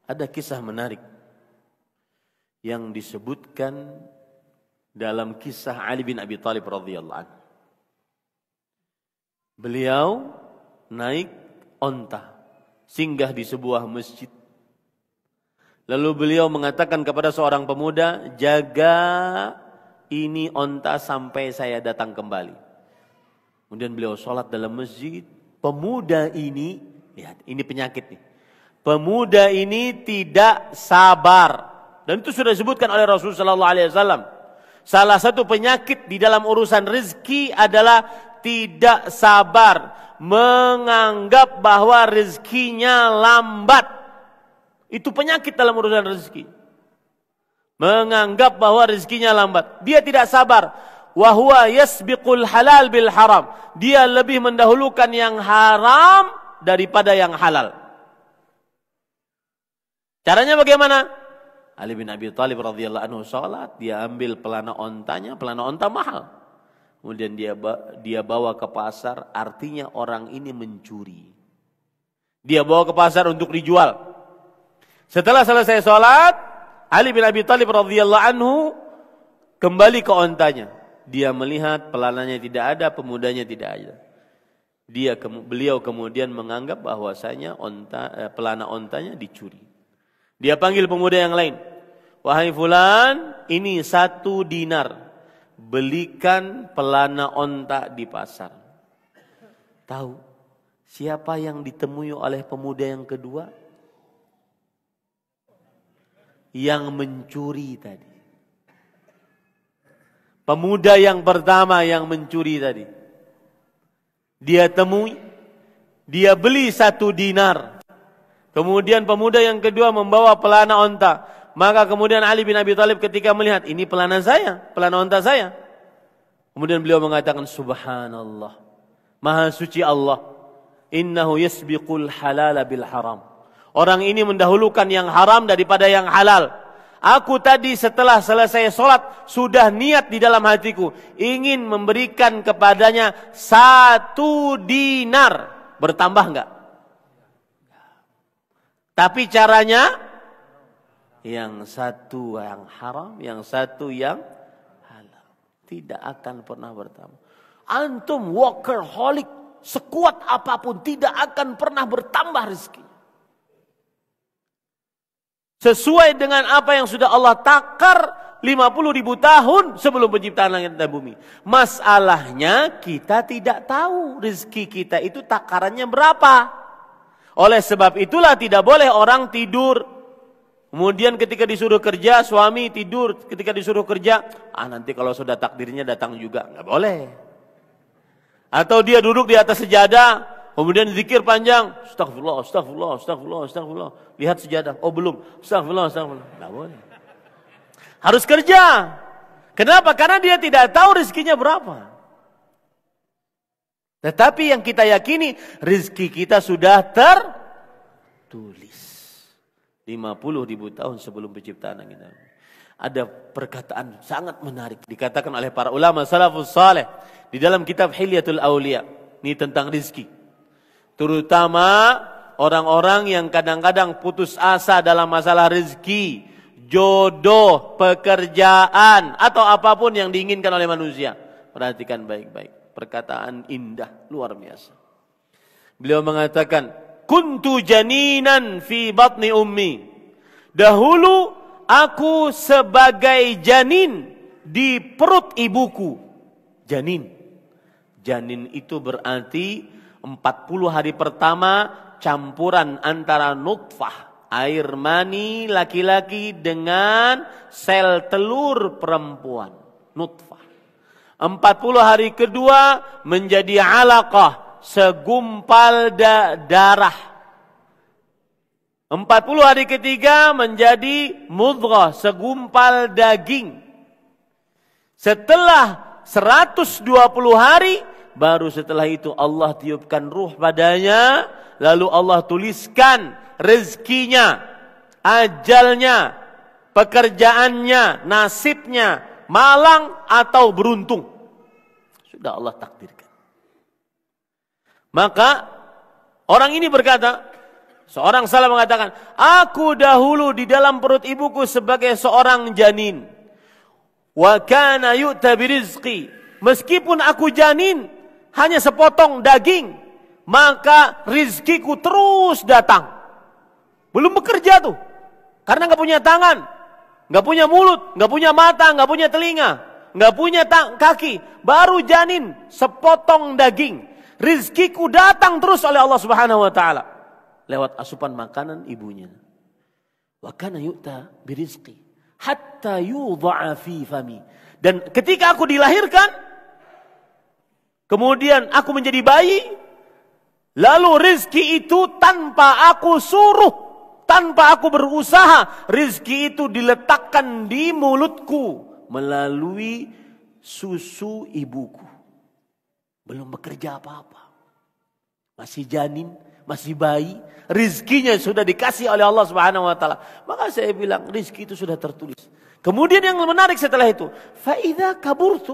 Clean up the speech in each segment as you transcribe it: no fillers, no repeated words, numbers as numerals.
Ada kisah menarik yang disebutkan dalam kisah Ali bin Abi Thalib radhiyallahu anhu. Beliau naik onta, singgah di sebuah masjid. Lalu beliau mengatakan kepada seorang pemuda, jaga ini onta sampai saya datang kembali. Kemudian beliau sholat dalam masjid. Pemuda ini, lihat ini penyakit nih. Pemuda ini tidak sabar. Dan itu sudah disebutkan oleh Rasulullah SAW. Salah satu penyakit di dalam urusan rezeki adalah tidak sabar. Menganggap bahwa rezekinya lambat. Itu penyakit dalam urusan rezeki. Menganggap bahwa rezekinya lambat. Dia tidak sabar. Wa huwa yasbiqul halal bil haram. Dia lebih mendahulukan yang haram daripada yang halal. Caranya bagaimana? Ali bin Abi Thalib radhiyallahu anhu salat, dia ambil pelana ontanya, pelana onta mahal. Kemudian dia bawa ke pasar, artinya orang ini mencuri. Dia bawa ke pasar untuk dijual. Setelah selesai salat, Ali bin Abi Thalib radhiyallahu anhu kembali ke ontanya. Dia melihat pelananya tidak ada, pemudanya tidak ada. Beliau kemudian menganggap bahwasanya pelana ontanya dicuri. Dia panggil pemuda yang lain. Wahai fulan, ini 1 dinar. Belikan pelana onta di pasar. Tahu siapa yang ditemui oleh pemuda yang kedua? Yang mencuri tadi. Pemuda yang pertama yang mencuri tadi. Dia temui. Dia beli 1 dinar. Kemudian pemuda yang kedua membawa pelana onta. Maka kemudian Ali bin Abi Thalib ketika melihat, ini pelana saya, pelana onta saya. Kemudian beliau mengatakan, subhanallah, maha suci Allah. Innahu yasbiqul halala bil haram. Orang ini mendahulukan yang haram daripada yang halal. Aku tadi setelah selesai sholat, sudah niat di dalam hatiku. Ingin memberikan kepadanya 1 dinar. Bertambah enggak? Tapi caranya yang satu yang haram, yang satu yang halal. Tidak akan pernah bertambah. Antum workaholic, sekuat apapun tidak akan pernah bertambah rezeki. Sesuai dengan apa yang sudah Allah takar 50.000 tahun sebelum penciptaan langit dan bumi. Masalahnya kita tidak tahu rezeki kita itu takarannya berapa. Oleh sebab itulah tidak boleh orang tidur. Kemudian ketika disuruh kerja, suami tidur. Ketika disuruh kerja, nanti kalau sudah takdirnya datang juga. Nggak boleh. Atau dia duduk di atas sejadah, kemudian zikir panjang. Astagfirullah, astagfirullah, astagfirullah, astagfirullah. Lihat sejadah, oh belum. Astagfirullah, astagfirullah. Nggak boleh. Harus kerja. Kenapa? Karena dia tidak tahu rezekinya berapa. Tetapi yang kita yakini, rezeki kita sudah tertulis. 50.000 tahun sebelum penciptaan langit dan bumi. Ada perkataan sangat menarik. Dikatakan oleh para ulama salafus saleh. Di dalam kitab Hilyatul Aulia. Ini tentang rezeki. Terutama orang-orang yang kadang-kadang putus asa dalam masalah rezeki. Jodoh, pekerjaan, atau apapun yang diinginkan oleh manusia. Perhatikan baik-baik. Perkataan indah, luar biasa. Beliau mengatakan, kuntu janinan fi batni ummi. Dahulu aku sebagai janin di perut ibuku. Janin. Janin itu berarti 40 hari pertama campuran antara nutfah, air mani laki-laki dengan sel telur perempuan. Nutfah. 40 hari kedua menjadi alaqah, segumpal darah. 40 hari ketiga menjadi mudghah, segumpal daging. Setelah 120 hari, baru setelah itu Allah tiupkan ruh padanya, lalu Allah tuliskan rezekinya, ajalnya, pekerjaannya, nasibnya, malang atau beruntung. Sudah Allah takdirkan. Maka orang ini berkata, Seorang salaf mengatakan, aku dahulu di dalam perut ibuku sebagai seorang janin. Wa kana yu'ta birizqi. Meskipun aku janin, hanya sepotong daging, maka rizkiku terus datang. Belum bekerja tuh. Karena gak punya tangan, gak punya mulut, gak punya mata, gak punya telinga, gak punya kaki. Baru janin, sepotong daging. Rizkiku datang terus oleh Allah Subhanahu wa ta'ala. Lewat asupan makanan ibunya. Wa kana yu'ta birizqi hatta yudha'a fi fami. Dan ketika aku dilahirkan, kemudian aku menjadi bayi, lalu rizki itu tanpa aku suruh, tanpa aku berusaha, rizki itu diletakkan di mulutku melalui susu ibuku. Belum bekerja apa-apa. Masih janin, masih bayi, rizkinya sudah dikasih oleh Allah Subhanahu wa taala. Maka saya bilang rizki itu sudah tertulis. Kemudian yang menarik setelah itu, fa idza kaburtu.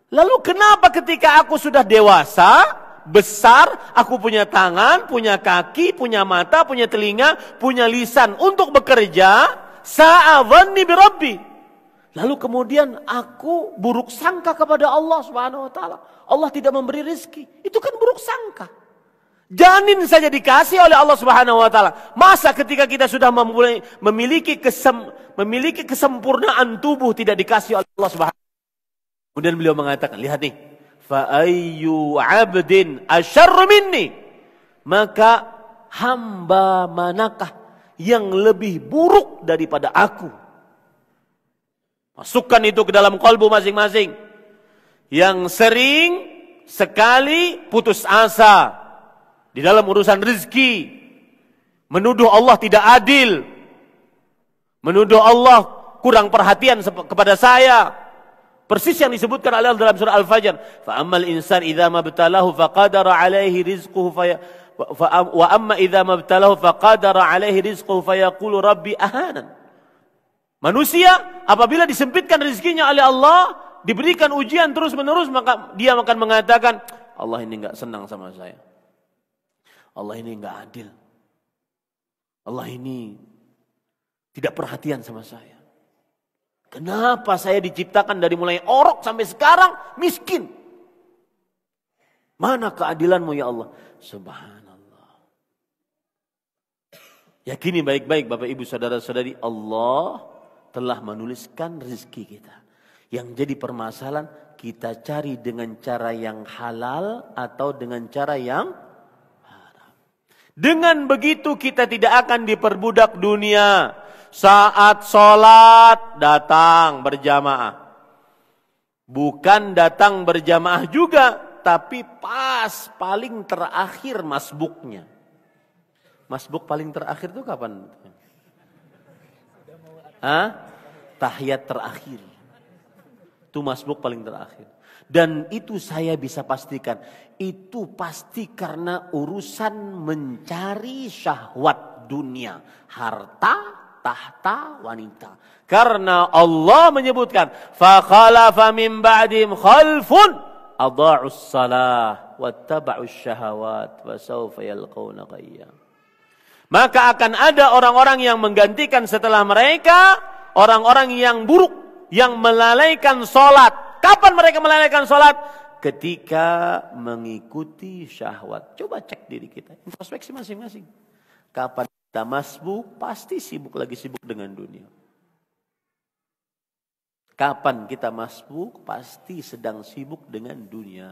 Lalu kenapa ketika aku sudah dewasa, besar, aku punya tangan, punya kaki, punya mata, punya telinga, punya lisan untuk bekerja, sa'adhanni bi rabbi. Lalu kemudian aku buruk sangka kepada Allah Subhanahu wa taala. Allah tidak memberi rezeki. Itu kan buruk sangka. Janin saja dikasih oleh Allah Subhanahu wa taala. Masa ketika kita sudah memiliki kesempurnaan tubuh tidak dikasih oleh Allah Subhanahu wa taala. Kemudian beliau mengatakan, lihat nih, fa ayyu 'abdin asyarr minni. Maka hamba manakah yang lebih buruk daripada aku? Masukkan itu ke dalam kalbu masing-masing. Yang sering sekali putus asa di dalam urusan rezeki, menuduh Allah tidak adil, menuduh Allah kurang perhatian kepada saya. Persis yang disebutkan oleh Allah dalam surah Al-Fajr. Fa ammal insan idza mabtalahu faqadara alaihi rizquhu wa amma idza mabtalahu faqadara alaihi rizquhu fayaqulu rabbi ahanan. Manusia apabila disempitkan rezekinya oleh Allah, diberikan ujian terus-menerus, maka dia akan mengatakan, Allah ini enggak senang sama saya. Allah ini enggak adil. Allah ini tidak perhatian sama saya. Kenapa saya diciptakan dari mulai orok sampai sekarang miskin? Mana keadilanmu ya Allah? Subhanallah. Yakini baik-baik Bapak Ibu saudara-saudari, Allah telah menuliskan rezeki kita. Yang jadi permasalahan, kita cari dengan cara yang halal atau dengan cara yang haram. Dengan begitu kita tidak akan diperbudak dunia. Saat sholat datang berjamaah. Bukan datang berjamaah juga, tapi pas paling terakhir masbuknya. Masbuk paling terakhir itu kapan? Tahiyat terakhir. Itu masbuk paling terakhir. Dan itu saya bisa pastikan, itu pasti karena urusan mencari syahwat dunia, harta, tahta, wanita. Karena Allah menyebutkan, fa khalafa min ba'dihim khalfun adha'us salah wattaba'us syahawat wa sawfa yalqawna ghayya. Maka akan ada orang-orang yang menggantikan setelah mereka, orang-orang yang buruk, yang melalaikan sholat. Kapan mereka melalaikan sholat? Ketika mengikuti syahwat. Coba cek diri kita, introspeksi masing-masing. Kapan kita masbuk, pasti lagi sibuk dengan dunia. Kapan kita masbuk, pasti sedang sibuk dengan dunia.